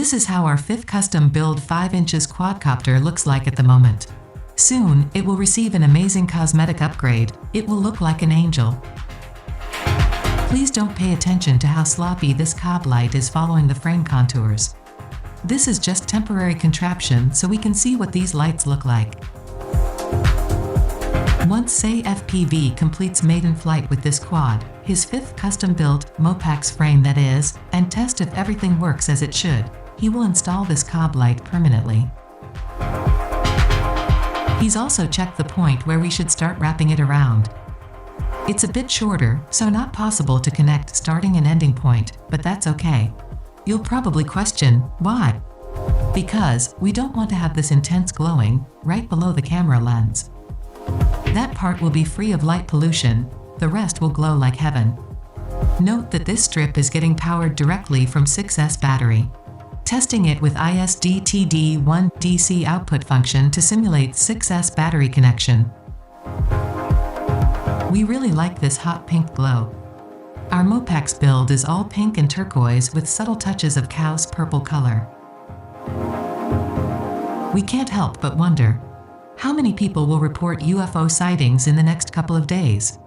This is how our 5th custom build 5 inches quadcopter looks like at the moment. Soon, it will receive an amazing cosmetic upgrade. It will look like an angel. Please don't pay attention to how sloppy this COB light is following the frame contours. This is just temporary contraption so we can see what these lights look like. Once Seii-FPV completes maiden flight with this quad, his 5th custom-built MOPAX frame that is, and test if everything works as it should, he will install this COB light permanently. He's also checked the point where we should start wrapping it around. It's a bit shorter, so not possible to connect starting and ending point, but that's okay. You'll probably question, why? Because we don't want to have this intense glowing right below the camera lens. That part will be free of light pollution, the rest will glow like heaven. Note that this strip is getting powered directly from 6S battery. Testing it with iSDT D1 DC output function to simulate 6S battery connection. We really like this hot pink glow. Our MOPAX build is all pink and turquoise with subtle touches of kaoss purple color. We can't help but wonder, how many people will report UFO sightings in the next couple of days?